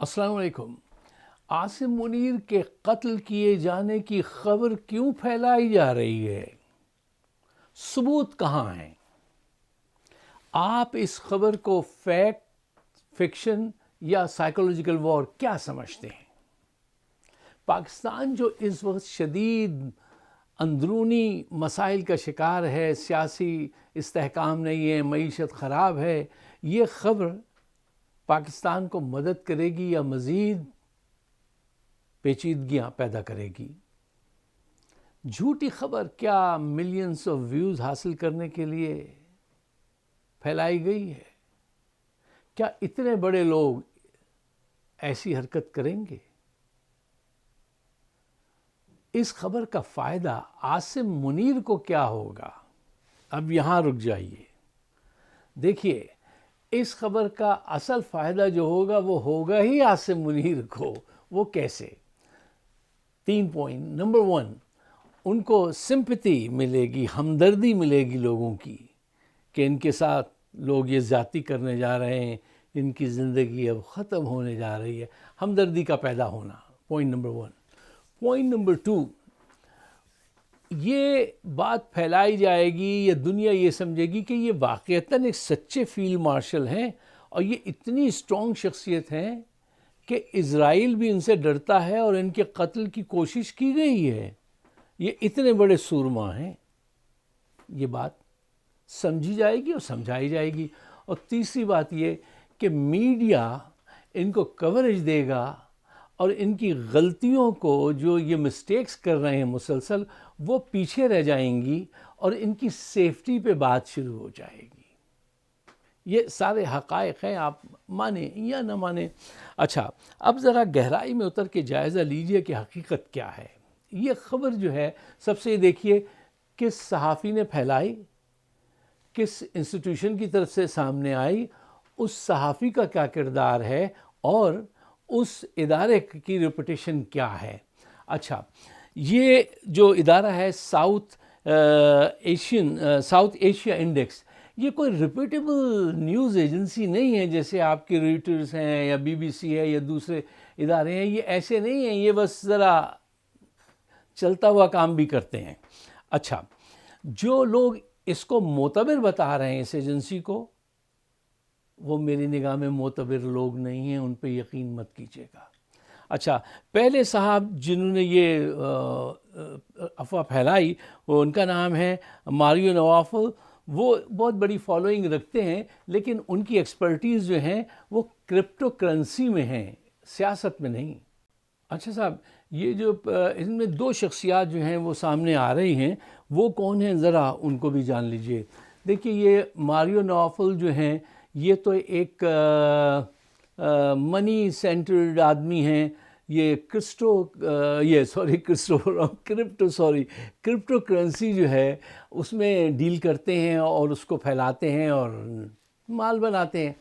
السلام علیکم۔ عاصم منیر کے قتل کیے جانے کی خبر کیوں پھیلائی جا رہی ہے؟ ثبوت کہاں ہیں؟ آپ اس خبر کو فیکٹ، فکشن یا سائیکولوجیکل وار کیا سمجھتے ہیں؟ پاکستان جو اس وقت شدید اندرونی مسائل کا شکار ہے، سیاسی استحکام نہیں ہے، معیشت خراب ہے، یہ خبر پاکستان کو مدد کرے گی یا مزید پیچیدگیاں پیدا کرے گی؟ جھوٹی خبر کیا ملینز آف ویوز حاصل کرنے کے لیے پھیلائی گئی ہے؟ کیا اتنے بڑے لوگ ایسی حرکت کریں گے؟ اس خبر کا فائدہ عاصم منیر کو کیا ہوگا؟ اب یہاں رک جائیے، دیکھیے اس خبر کا اصل فائدہ جو ہوگا وہ ہوگا ہی عاصم منیر کو۔ وہ کیسے؟ 3 پوائنٹ۔ نمبر 1، ان کو سمپتھی ملے گی، ہمدردی ملے گی لوگوں کی کہ ان کے ساتھ لوگ یہ زیادتی کرنے جا رہے ہیں، ان کی زندگی اب ختم ہونے جا رہی ہے، ہمدردی کا پیدا ہونا، پوائنٹ نمبر 1۔ پوائنٹ نمبر 2، یہ بات پھیلائی جائے گی یا دنیا یہ سمجھے گی کہ یہ واقعتاً ایک سچے فیلڈ مارشل ہیں اور یہ اتنی اسٹرانگ شخصیت ہیں کہ اسرائیل بھی ان سے ڈرتا ہے اور ان کے قتل کی کوشش کی گئی ہے، یہ اتنے بڑے سورما ہیں۔ یہ بات سمجھی جائے گی اور سمجھائی جائے گی۔ اور تیسری بات یہ کہ میڈیا ان کو کوریج دے گا اور ان کی غلطیوں کو، جو یہ مسٹیکس کر رہے ہیں مسلسل، وہ پیچھے رہ جائیں گی اور ان کی سیفٹی پہ بات شروع ہو جائے گی۔ یہ سارے حقائق ہیں، آپ مانیں یا نہ مانیں۔ اچھا، اب ذرا گہرائی میں اتر کے جائزہ لیجئے کہ حقیقت کیا ہے۔ یہ خبر جو ہے، سب سے دیکھیے کس صحافی نے پھیلائی، کس انسٹیٹیوشن کی طرف سے سامنے آئی، اس صحافی کا کیا کردار ہے اور اس ادارے کی ریپوٹیشن کیا ہے۔ اچھا، یہ جو ادارہ ہے ساؤتھ ایشیا انڈیکس، یہ کوئی ریپیٹیبل نیوز ایجنسی نہیں ہے جیسے آپ کے ریٹرز ہیں یا بی بی سی ہے یا دوسرے ادارے ہیں۔ یہ ایسے نہیں ہیں، یہ بس ذرا چلتا ہوا کام بھی کرتے ہیں۔ اچھا، جو لوگ اس کو معتبر بتا رہے ہیں اس ایجنسی کو، وہ میری نگاہ میں معتبر لوگ نہیں ہیں، ان پہ یقین مت کیجیے گا۔ اچھا، پہلے صاحب جنہوں نے یہ افواہ پھیلائی، وہ ان کا نام ہے ماریو نوافل۔ وہ بہت بڑی فالوئنگ رکھتے ہیں، لیکن ان کی ایکسپرٹیز جو ہیں وہ کرپٹو کرنسی میں ہیں، سیاست میں نہیں۔ اچھا صاحب، یہ جو ان میں 2 شخصیات جو ہیں وہ سامنے آ رہی ہیں، وہ کون ہیں ذرا ان کو بھی جان لیجئے۔ دیکھیے، یہ ماریو نوافل جو ہیں، یہ تو ایک منی سینٹرڈ آدمی ہیں۔ یہ کرپٹو کرنسی جو ہے اس میں ڈیل کرتے ہیں اور اس کو پھیلاتے ہیں اور مال بناتے ہیں۔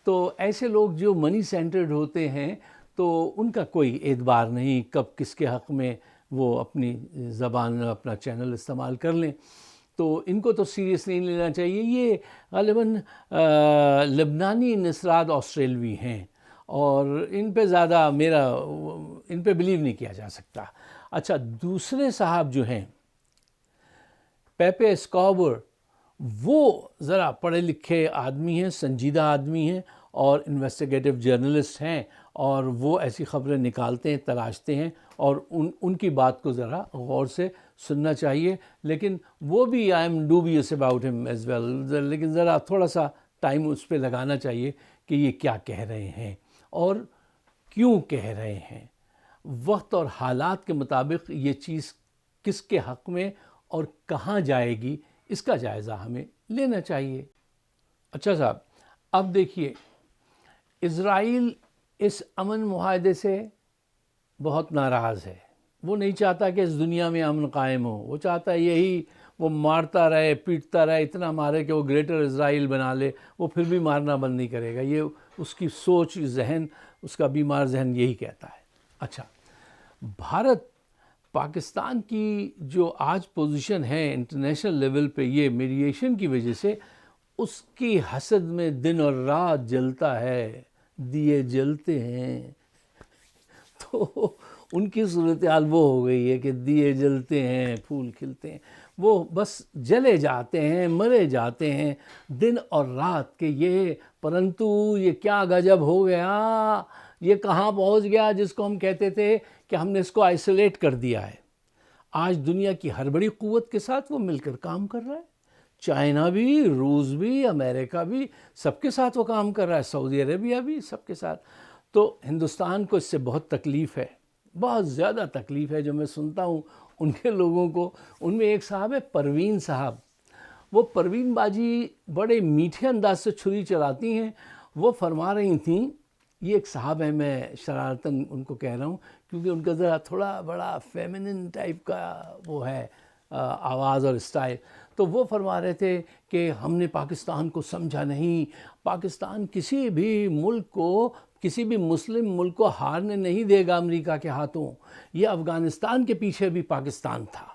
تو ایسے لوگ جو منی سینٹرڈ ہوتے ہیں تو ان کا کوئی اعتبار نہیں، کب کس کے حق میں وہ اپنی زبان، اپنا چینل استعمال کر لیں، تو ان کو تو سیریس نہیں لینا چاہیے۔ یہ غالباً لبنانی نژاد آسٹریلوی ہیں اور ان پہ زیادہ ان پہ بلیو نہیں کیا جا سکتا۔ اچھا، دوسرے صاحب جو ہیں پیپے اسکوبر، وہ ذرا پڑھے لکھے آدمی ہیں، سنجیدہ آدمی ہیں اور انویسٹیگیٹو جرنلسٹ ہیں، اور وہ ایسی خبریں نکالتے ہیں، تلاشتے ہیں، اور ان کی بات کو ذرا غور سے سننا چاہیے۔ لیکن وہ بھی آئی ایم ڈوبیس اباؤٹ ہم ایز ویل، لیکن ذرا تھوڑا سا ٹائم اس پہ لگانا چاہیے کہ یہ کیا کہہ رہے ہیں اور کیوں کہہ رہے ہیں۔ وقت اور حالات کے مطابق یہ چیز کس کے حق میں اور کہاں جائے گی، اس کا جائزہ ہمیں لینا چاہیے۔ اچھا صاحب، اب دیکھیے، اسرائیل اس امن معاہدے سے بہت ناراض ہے۔ وہ نہیں چاہتا کہ اس دنیا میں امن قائم ہو، وہ چاہتا ہے یہی وہ مارتا رہے، پیٹتا رہے، اتنا مارے کہ وہ گریٹر اسرائیل بنا لے، وہ پھر بھی مارنا بند نہیں کرے گا۔ یہ اس کی سوچ، ذہن، اس کا بیمار ذہن یہی کہتا ہے۔ اچھا، بھارت پاکستان کی جو آج پوزیشن ہے انٹرنیشنل لیول پہ، یہ میڈیشن کی وجہ سے اس کی حسد میں دن اور رات جلتا ہے، دیے جلتے ہیں تو ان کی صورتحال وہ ہو گئی ہے کہ دیے جلتے ہیں، پھول کھلتے ہیں، وہ بس جلے جاتے ہیں، مرے جاتے ہیں دن اور رات، کہ یہ پرنتو یہ کیا گجب ہو گیا، یہ کہاں پہنچ گیا جس کو ہم کہتے تھے کہ ہم نے اس کو آئسولیٹ کر دیا ہے۔ آج دنیا کی ہر بڑی قوت کے ساتھ وہ مل کر کام کر رہا ہے، چائنا بھی، روس بھی، امریکہ بھی، سب کے ساتھ وہ کام کر رہا ہے، سعودی عربیہ بھی، سب کے ساتھ۔ تو ہندوستان کو اس سے بہت تکلیف ہے، بہت زیادہ تکلیف ہے۔ جو میں سنتا ہوں ان کے لوگوں کو، ان میں ایک صاحب ہے پروین صاحب، وہ پروین باجی بڑے میٹھے انداز سے چھری چلاتی ہیں۔ وہ فرما رہی تھیں، یہ ایک صاحب ہیں، میں شرارتاً ان کو کہہ رہا ہوں کیونکہ ان کا ذرا تھوڑا بڑا فیمنن ٹائپ کا وہ ہے آواز اور اسٹائل، تو وہ فرما رہے تھے کہ ہم نے پاکستان کو سمجھا نہیں، پاکستان کسی بھی ملک کو، کسی بھی مسلم ملک کو ہارنے نہیں دے گا امریکہ کے ہاتھوں۔ یہ افغانستان کے پیچھے بھی پاکستان تھا،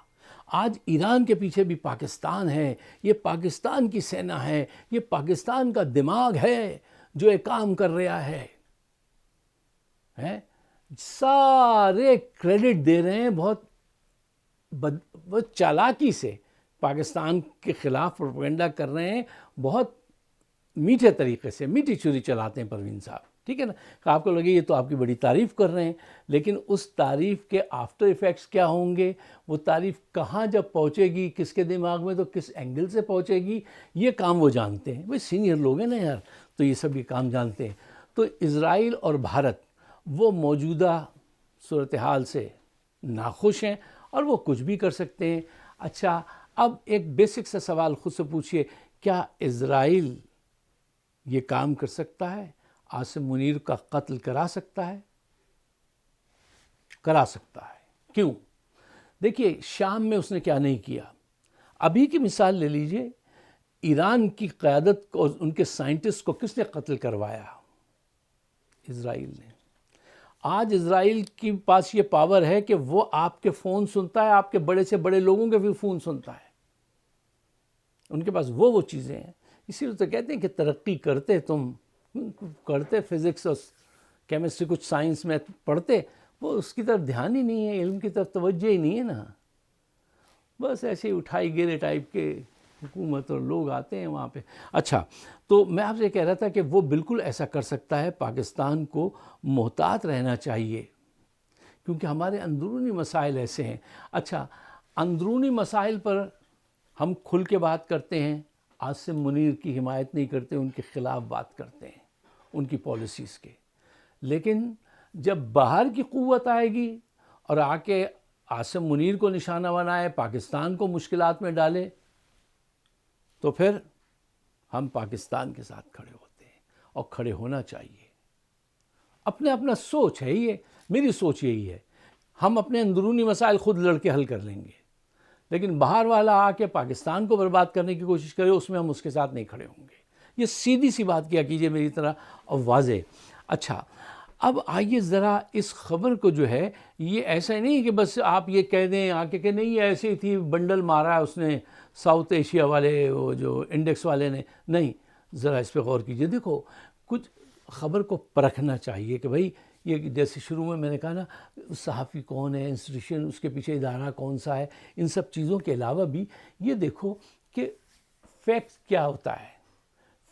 آج ایران کے پیچھے بھی پاکستان ہے، یہ پاکستان کی سینا ہے، یہ پاکستان کا دماغ ہے جو یہ کام کر رہا ہے۔ سارے کریڈٹ دے رہے ہیں بہت چالاکی سے، پاکستان کے خلاف پروپیگنڈا کر رہے ہیں، بہت میٹھے طریقے سے، میٹھی چھری چلاتے ہیں پروین صاحب، ٹھیک ہے نا۔ آپ کو لگے یہ تو آپ کی بڑی تعریف کر رہے ہیں، لیکن اس تعریف کے آفٹر ایفیکٹس کیا ہوں گے، وہ تعریف کہاں جب پہنچے گی، کس کے دماغ میں، تو کس اینگل سے پہنچے گی، یہ کام وہ جانتے ہیں۔ وہ سینئر لوگ ہیں نا یار، تو یہ سب یہ کام جانتے ہیں۔ تو اسرائیل اور بھارت وہ موجودہ صورتحال سے ناخوش ہیں اور وہ کچھ بھی کر سکتے ہیں۔ اچھا، اب ایک بیسک سا سوال خود سے پوچھئے، کیا اسرائیل یہ کام کر سکتا ہے؟ عاصم منیر کا قتل کرا سکتا ہے؟ کرا سکتا ہے۔ کیوں؟ دیکھیے شام میں اس نے کیا نہیں کیا۔ ابھی کی مثال لے لیجئے، ایران کی قیادت کو، ان کے سائنٹسٹ کو کس نے قتل کروایا؟ اسرائیل نے۔ آج اسرائیل کی پاس یہ پاور ہے کہ وہ آپ کے فون سنتا ہے، آپ کے بڑے سے بڑے لوگوں کے بھی فون سنتا ہے، ان کے پاس وہ چیزیں ہیں۔ اسی لیے تو کہتے ہیں کہ ترقی کرتے، تم کرتے فزکس اور کیمسٹری، کچھ سائنس میں پڑھتے، وہ اس کی طرف دھیان ہی نہیں ہے، علم کی طرف توجہ ہی نہیں ہے نا، بس ایسے ہی اٹھائی گیرے ٹائپ کے حکومت اور لوگ آتے ہیں وہاں پہ۔ اچھا، تو میں آپ سے کہہ رہا تھا کہ وہ بالکل ایسا کر سکتا ہے۔ پاکستان کو محتاط رہنا چاہیے کیونکہ ہمارے اندرونی مسائل ایسے ہیں۔ اچھا، اندرونی مسائل پر ہم کھل کے بات کرتے ہیں، عاصم منیر کی حمایت نہیں کرتے، ان کے خلاف بات کرتے ہیں، ان کی پالیسیز کے، لیکن جب باہر کی قوت آئے گی اور آ کے عاصم منیر کو نشانہ بنائے، پاکستان کو مشکلات میں ڈالے، تو پھر ہم پاکستان کے ساتھ کھڑے ہوتے ہیں، اور کھڑے ہونا چاہیے۔ اپنا سوچ ہے یہ، میری سوچ یہی ہے، ہم اپنے اندرونی مسائل خود لڑ کے حل کر لیں گے، لیکن باہر والا آ کے پاکستان کو برباد کرنے کی کوشش کرے، اس میں ہم اس کے ساتھ نہیں کھڑے ہوں گے۔ یہ سیدھی سی بات کیا کیجئے میری طرح، اور واضح۔ اچھا، اب آئیے ذرا اس خبر کو جو ہے، یہ ایسا نہیں کہ بس آپ یہ کہہ دیں آ کے کہ نہیں یہ ایسی تھی، بنڈل مارا اس نے ساؤتھ ایشیا والے، وہ جو انڈیکس والے نے، نہیں، ذرا اس پہ غور کیجئے۔ دیکھو، کچھ خبر کو پرکھنا چاہیے کہ بھئی یہ جیسے شروع میں نے کہا نا، صحافی کون ہے، انسٹیٹیوشن، اس کے پیچھے ادارہ کون سا ہے، ان سب چیزوں کے علاوہ بھی یہ دیکھو کہ فیکٹ کیا ہوتا ہے۔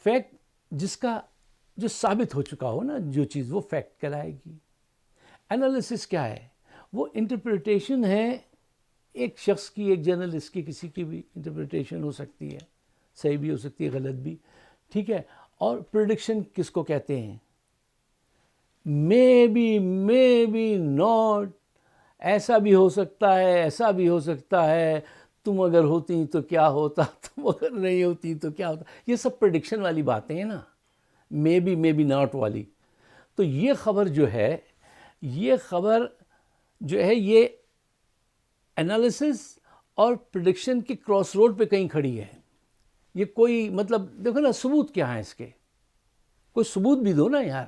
فیکٹ جو ثابت ہو چکا ہو نا، جو چیز، وہ فیکٹ کہلائے گی۔ انالیسس کیا ہے؟ وہ انٹرپریٹیشن ہے ایک شخص کی، ایک جرنلسٹ کی، کسی کی بھی انٹرپریٹیشن ہو سکتی ہے، صحیح بھی ہو سکتی ہے، غلط بھی، ٹھیک ہے۔ اور پریڈکشن کس کو کہتے ہیں؟ مے بی ناٹ، ایسا بھی ہو سکتا ہے، ایسا بھی ہو سکتا ہے، تم اگر ہوتی تو کیا ہوتا، تم اگر نہیں ہوتی تو کیا ہوتا، یہ سب پریڈکشن والی باتیں ہیں نا، مے بی ناٹ والی۔ تو یہ خبر جو ہے، یہ انالیسس اور پریڈکشن کی کراس روڈ پہ کہیں کھڑی ہے۔ یہ کوئی مطلب دیکھو نا، ثبوت کیا ہے اس کے؟ کوئی ثبوت بھی دو نا یار،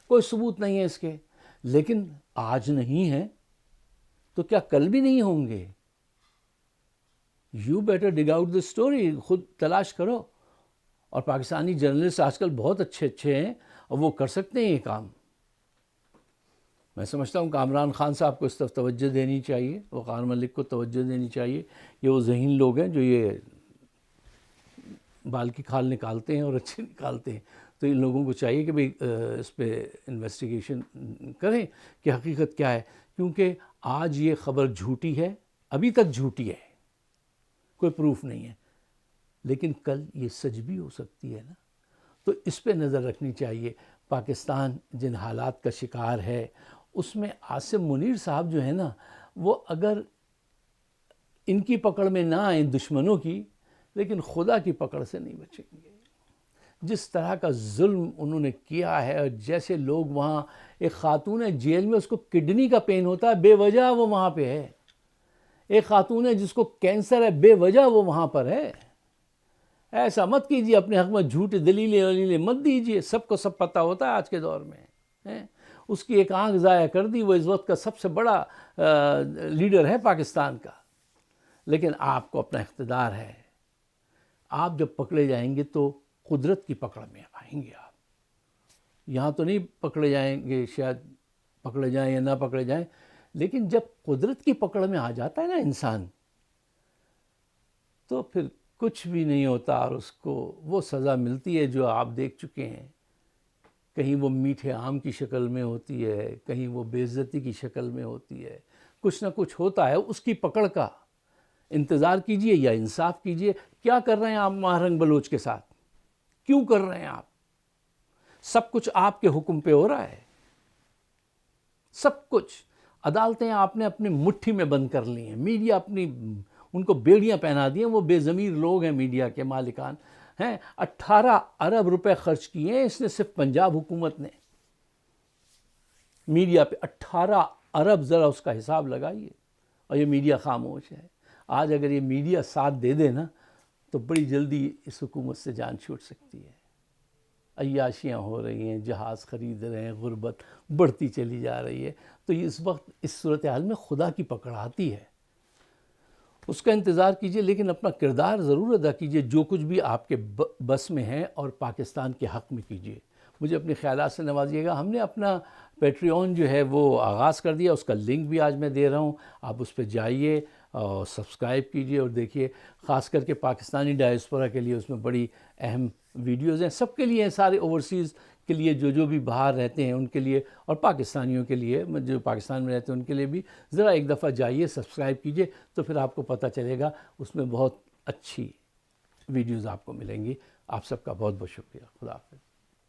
کوئی ثبوت نہیں ہے اس کے۔ لیکن آج نہیں ہے تو کیا کل بھی نہیں ہوں گے؟ You better dig out the story, خود تلاش کرو۔ اور پاکستانی جرنلسٹ آج کل بہت اچھے ہیں، اور وہ کر سکتے ہیں یہ کام۔ میں سمجھتا ہوں کامران خان صاحب کو اس طرف توجہ دینی چاہیے، وقار ملک کو توجہ دینی چاہیے. یہ وہ ذہین لوگ ہیں جو یہ بال کی کھال نکالتے ہیں اور اچھے نکالتے ہیں. تو ان لوگوں کو چاہیے کہ بھئی اس پہ انویسٹیگیشن کریں کہ حقیقت کیا ہے، کیونکہ آج یہ خبر جھوٹی ہے، ابھی تک جھوٹی ہے، کوئی پروف نہیں ہے، لیکن کل یہ سچ بھی ہو سکتی ہے نا. تو اس پہ نظر رکھنی چاہیے. پاکستان جن حالات کا شکار ہے اس میں عاصم منیر صاحب جو ہے نا، وہ اگر ان کی پکڑ میں نہ آئیں دشمنوں کی، لیکن خدا کی پکڑ سے نہیں بچیں گے. جس طرح کا ظلم انہوں نے کیا ہے، اور جیسے لوگ وہاں، ایک خاتون ہے جیل میں، اس کو کڈنی کا پین ہوتا ہے، بے وجہ وہ وہاں پہ ہے. ایک خاتون ہے جس کو کینسر ہے، بے وجہ وہ وہاں پر ہے. ایسا مت کیجیے، اپنے حق میں جھوٹے دلیلیں مت دیجیے. سب کو سب پتہ ہوتا ہے آج کے دور میں. اس کی ایک آنکھ ضائع کر دی، وہ اس وقت کا سب سے بڑا لیڈر ہے پاکستان کا. لیکن آپ کو اپنا اقتدار ہے. آپ جب پکڑے جائیں گے تو قدرت کی پکڑ میں آئیں گے. آپ یہاں تو نہیں پکڑے جائیں گے، شاید پکڑے جائیں یا نہ پکڑے جائیں، لیکن جب قدرت کی پکڑ میں آ جاتا ہے نا انسان، تو پھر کچھ بھی نہیں ہوتا، اور اس کو وہ سزا ملتی ہے جو آپ دیکھ چکے ہیں. کہیں وہ میٹھے آم کی شکل میں ہوتی ہے، کہیں وہ بے عزتی کی شکل میں ہوتی ہے. کچھ نہ کچھ ہوتا ہے اس کی پکڑ کا. انتظار کیجئے یا انصاف کیجئے. کیا کر رہے ہیں آپ ماہرنگ بلوچ کے ساتھ؟ کیوں کر رہے ہیں آپ؟ سب کچھ آپ کے حکم پہ ہو رہا ہے، سب کچھ. عدالتیں آپ نے اپنی مٹھی میں بند کر لی ہیں، میڈیا اپنی ان کو بیڑیاں پہنا دی ہیں. وہ بے ضمیر لوگ ہیں میڈیا کے مالکان ہیں. 18 ارب روپے خرچ کیے ہیں اس نے صرف پنجاب حکومت نے میڈیا پہ. 18 ارب، ذرا اس کا حساب لگائیے. اور یہ میڈیا خاموش ہے. آج اگر یہ میڈیا ساتھ دے دے نا تو بڑی جلدی اس حکومت سے جان چھوٹ سکتی ہے. عیاشیاں ہو رہی ہیں، جہاز خرید رہے ہیں، غربت بڑھتی چلی جا رہی ہے. تو یہ اس وقت اس صورتحال میں خدا کی پکڑ آتی ہے. اس کا انتظار کیجئے، لیکن اپنا کردار ضرور ادا کیجئے جو کچھ بھی آپ کے بس میں ہے، اور پاکستان کے حق میں کیجئے. مجھے اپنے خیالات سے نوازیے گا. ہم نے اپنا پیٹریون جو ہے وہ آغاز کر دیا، اس کا لنک بھی آج میں دے رہا ہوں. آپ اس پہ جائیے اور سبسکرائب کیجئے اور دیکھیے. خاص کر کے پاکستانی ڈائسپورا کے لیے اس میں بڑی اہم ویڈیوز ہیں، سب کے لیے ہیں، سارے اوورسیز کے لیے جو بھی باہر رہتے ہیں ان کے لیے، اور پاکستانیوں کے لیے جو پاکستان میں رہتے ہیں ان کے لیے بھی. ذرا ایک دفعہ جائیے، سبسکرائب کیجئے، تو پھر آپ کو پتہ چلے گا. اس میں بہت اچھی ویڈیوز آپ کو ملیں گی. آپ سب کا بہت بہت شکریہ. خدا حافظ.